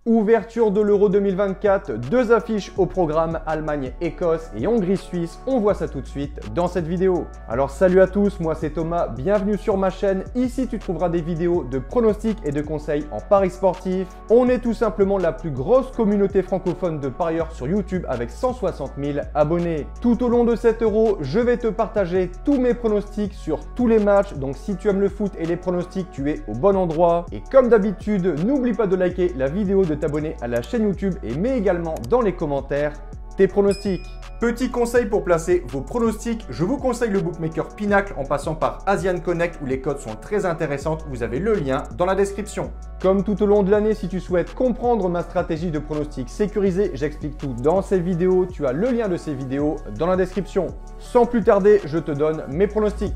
Ouverture de l'Euro 2024, deux affiches au programme Allemagne-Écosse et Hongrie-Suisse, on voit ça tout de suite dans cette vidéo. Alors salut à tous, moi c'est Thomas, bienvenue sur ma chaîne. Ici tu trouveras des vidéos de pronostics et de conseils en paris sportifs. On est tout simplement la plus grosse communauté francophone de parieurs sur YouTube avec 160 000 abonnés. Tout au long de cet Euro, je vais te partager tous mes pronostics sur tous les matchs. Donc si tu aimes le foot et les pronostics, tu es au bon endroit. Et comme d'habitude, n'oublie pas de liker la vidéo, de t'abonner à la chaîne YouTube et mets également dans les commentaires tes pronostics. Petit conseil pour placer vos pronostics, je vous conseille le bookmaker Pinacle en passant par Asian Connect où les cotes sont très intéressantes. Vous avez le lien dans la description. Comme tout au long de l'année, si tu souhaites comprendre ma stratégie de pronostic sécurisé, j'explique tout dans ces vidéos. Tu as le lien de ces vidéos dans la description. Sans plus tarder, je te donne mes pronostics.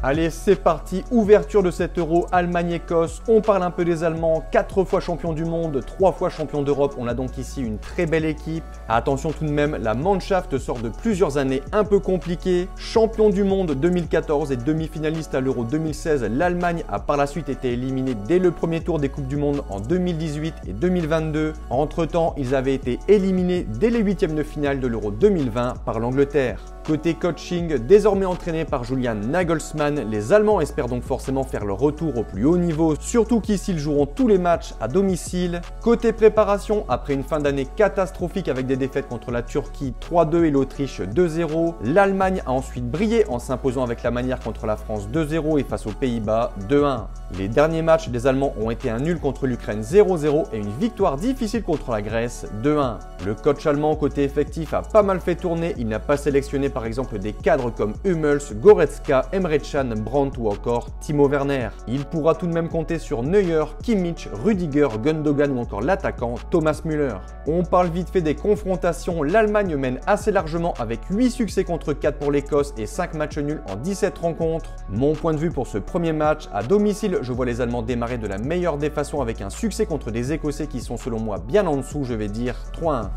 Allez, c'est parti, ouverture de cet Euro Allemagne-Écosse. On parle un peu des Allemands, 4 fois champions du monde, 3 fois champions d'Europe. On a donc ici une très belle équipe. Attention tout de même, la Mannschaft sort de plusieurs années un peu compliquées. Champion du monde 2014 et demi-finaliste à l'Euro 2016, l'Allemagne a par la suite été éliminée dès le premier tour des Coupes du Monde en 2018 et 2022. Entre-temps, ils avaient été éliminés dès les huitièmes de finale de l'Euro 2020 par l'Angleterre. Côté coaching, désormais entraîné par Julian Nagelsmann, les Allemands espèrent donc forcément faire leur retour au plus haut niveau, surtout qu'ici ils joueront tous les matchs à domicile. Côté préparation, après une fin d'année catastrophique avec des défaites contre la Turquie 3-2 et l'Autriche 2-0, l'Allemagne a ensuite brillé en s'imposant avec la manière contre la France 2-0 et face aux Pays-Bas 2-1. Les derniers matchs des Allemands ont été un nul contre l'Ukraine 0-0 et une victoire difficile contre la Grèce 2-1. Le coach allemand côté effectif a pas mal fait tourner, il n'a pas sélectionné par exemple des cadres comme Hummels, Goretzka, Emre Can, Brandt ou encore Timo Werner. Il pourra tout de même compter sur Neuer, Kimmich, Rüdiger, Gundogan ou encore l'attaquant Thomas Müller. On parle vite fait des confrontations, l'Allemagne mène assez largement avec 8 succès contre 4 pour l'Écosse et 5 matchs nuls en 17 rencontres. Mon point de vue pour ce premier match, à domicile, je vois les Allemands démarrer de la meilleure des façons avec un succès contre des Écossais qui sont selon moi bien en dessous, je vais dire 3-1.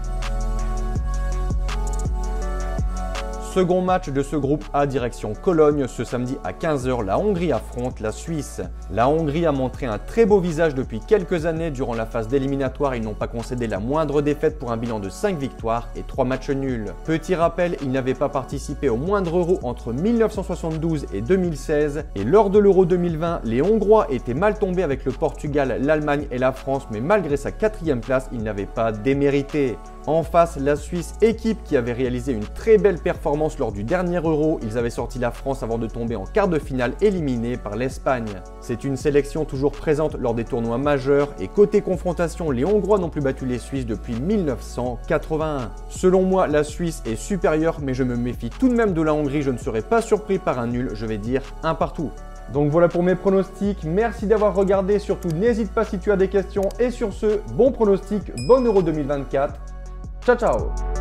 Second match de ce groupe A direction Cologne, ce samedi à 15 h, la Hongrie affronte la Suisse. La Hongrie a montré un très beau visage depuis quelques années. Durant la phase d'éliminatoire, ils n'ont pas concédé la moindre défaite pour un bilan de 5 victoires et 3 matchs nuls. Petit rappel, ils n'avaient pas participé au moindre Euro entre 1972 et 2016. Et lors de l'Euro 2020, les Hongrois étaient mal tombés avec le Portugal, l'Allemagne et la France, mais malgré sa 4e place, ils n'avaient pas démérité. En face, la Suisse, équipe qui avait réalisé une très belle performance lors du dernier Euro. Ils avaient sorti la France avant de tomber en quart de finale éliminée par l'Espagne. C'est une sélection toujours présente lors des tournois majeurs et côté confrontation, les Hongrois n'ont plus battu les Suisses depuis 1981. Selon moi, la Suisse est supérieure, mais je me méfie tout de même de la Hongrie. Je ne serai pas surpris par un nul, je vais dire un partout. Donc voilà pour mes pronostics, merci d'avoir regardé, surtout n'hésite pas si tu as des questions et sur ce, bon pronostic, bon Euro 2024. Ciao ciao!